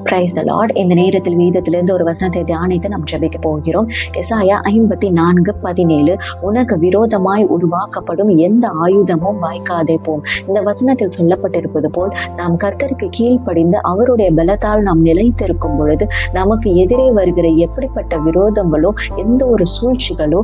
Praise the Lord. இந்த நேரத்தில் வேதத்திலிருந்து ஒரு வசனத்தை தியானித்து நாம் ஜெபிக்க போகிறோம். எசாயா 54:17 உனக்கு விரோதமாய் உருவாக்கப்படும் எந்த ஆயுதமும் வாய்க்காதே போம். இந்த வசனத்தில் சொல்லப்பட்டிருப்பது போல் நாம் கர்த்தருக்கு கீழ்ப்படிந்து அவருடைய பலத்தால் நாம் நிலைத்திருக்கும் பொழுது நமக்கு எதிரே வருகிற எப்படிப்பட்ட விரோதங்களோ எந்த ஒரு சூழ்ச்சிகளோ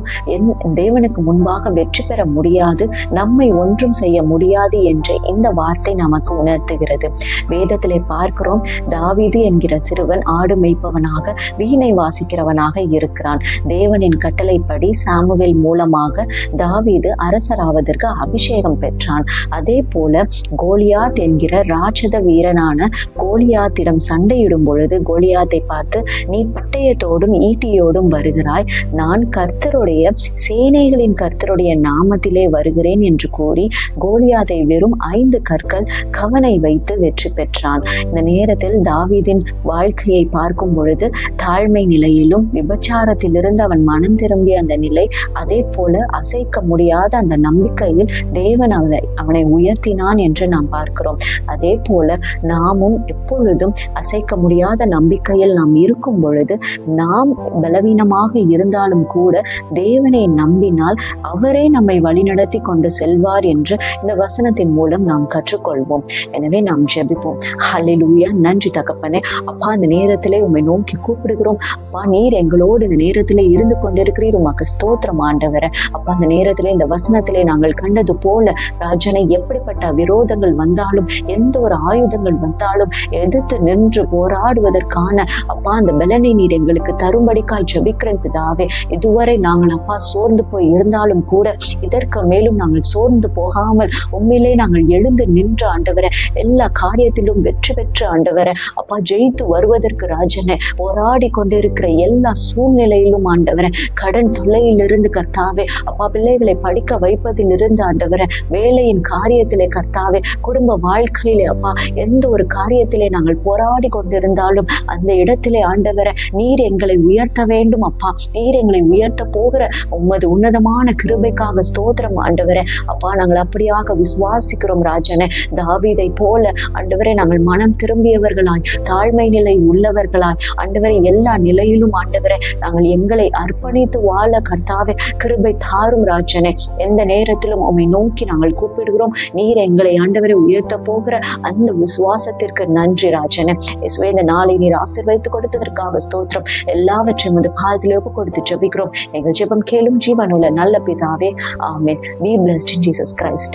தேவனுக்கு முன்பாக வெற்றி பெற முடியாது, நம்மை ஒன்றும் செய்ய முடியாது என்று இந்த வார்த்தை நமக்கு உணர்த்துகிறது. வேதத்திலே பார்க்கிறோம், தாவீது என்கிற சிறுவன் ஆடு மேய்ப்பவனாக வீணை வாசிக்கிறவனாக இருக்கிறான். தேவனின் கட்டளைப்படி சாமுவேல் மூலமாக தாவீது அரசராவதற்கு அபிஷேகம் பெற்றான். அதே போல கோலியாத் என்கிற ராட்சத வீரனான கோலியாத்திடம் சண்டையிடும் பொழுது கோலியாத்தை பார்த்து, நீ பட்டயத்தோடும் ஈட்டியோடும் வருகிறாய், நான் கர்த்தருடைய சேனைகளின் கர்த்தருடைய நாமத்திலே வருகிறேன் என்று கூறி கோலியாத்தை வெறும் 5 கற்கள் கவனை வைத்து வெற்றி பெற்றான். இந்த நேரத்தில் தாவீதின் வாழ்க்கையை பார்க்கும் பொழுது தாழ்மை நிலையிலும் விபச்சாரத்திலிருந்து அவன் மனம் திரும்பிய அந்த நிலை, அதே போல அசைக்க முடியாத அந்த நம்பிக்கையில் தேவன் அவனை உயர்த்தினான் என்று நாம் பார்க்கிறோம். அதே போல நாமும் எப்பொழுதும் அசைக்க முடியாத நம்பிக்கையில் நாம் இருக்கும் பொழுது, நாம் பலவீனமாக இருந்தாலும் கூட தேவனை நம்பினால் அவரே நம்மை வழிநடத்தி கொண்டு செல்வார் என்று இந்த வசனத்தின் மூலம் நாம் கற்றுக்கொள்வோம். எனவே நாம் ஜெபிப்போம். ஹல்லேலூயா. நன்றி தகப்பனே. அப்பா, இந்த நேரத்திலே உம்மை நோக்கி கூப்பிடுகிறோம். அப்பா, நீர் எங்களோடு இந்த நேரத்திலே இருந்து கொண்டிருக்கிறீர். உமக்கு ஸ்தோத்திரம் ஆண்டவரே. அப்பா, இந்த நேரத்திலே இந்த வசனத்திலே நாங்கள் கண்டது போல ராஜனை எப்படிப்பட்ட விரோதங்கள் வந்தாலும் எந்த ஒரு ஆயுதங்கள் வந்தாலும் எதிர்த்து நின்று போராடுவதற்கான அப்பா அந்த பலனை நீர் எங்களுக்கு தரும்படிக்காய் ஜெபிக்கிறேன் பிதாவே. இதுவரை நாங்கள் அப்பா சோர்ந்து போய் இருந்தாலும் கூட இதற்கு மேலும் நாங்கள் சோர்ந்து போகாமல் உண்மையிலே நாங்கள் எழுந்து நின்று ஆண்டவரே எல்லா காரியத்திலும் வெற்றி பெற்று ஆண்டவரே அப்பா ஜெயித்து வருவதற்கு ராஜனை போராடி கொண்டிருக்கிற எல்லா சூழ்நிலையிலும் ஆண்டவரே, கடன் தொல்லையிலிருந்து கர்த்தாவே அப்பா பிள்ளைகளை படிக்க வைப்பதிலிருந்து ஆண்டவரே, வேலையின் காரியத்திலே கர்த்தாவே, குடும்ப வாழ்க்கையிலே அப்பா எந்த ஒரு காரியத்திலே நாங்கள் போராடி கொண்டிருந்தாலும் அந்த இடத்திலே ஆண்டவரே நீர் எங்களை உயர்த்த வேண்டும் அப்பா. நீர் எங்களை உயர்த்த போகிற உமது உன்னதமான கிருபைக்காக ஸ்தோத்திரம் ஆண்டவரே. அப்பா, நாங்கள் அப்படியாக விசுவாசிக்கிறோம் ராஜனே. தாவீதை போல ஆண்டவரே நாங்கள் மனம் திரும்பியவர்களாய் தாழ்மை நிலை உள்ளவர்களாய் ஆண்டவரே எல்லா நிலையிலும் ஆண்டவரே நாங்கள் எங்களை அர்ப்பணித்து வாழ கர்த்தாவே கிருபை தாரும் ராஜனே. எந்த நேரத்திலும் உம்மை நோக்கி நாங்கள் கூப்பிடுகிறோம். நீர் எங்களை ஆண்டவரை உயர்த்த போகிற அந்த விசுவாசத்திற்கு நன்றி ராஜனே. இயேசுவே, இந்த நாளை நீர் ஆசீர்வதித்து கொடுத்ததற்காக ஸ்தோத்திரம். எல்லாவற்றையும் வந்து பாதத்திலே ஒப்பு கொடுத்து ஜெபிக்கிறோம். எங்கள் ஜெபம் கேளும் ஜீவனுள்ள நல்ல பிதாவே. ஆமென். Be blessed in Jesus Christ.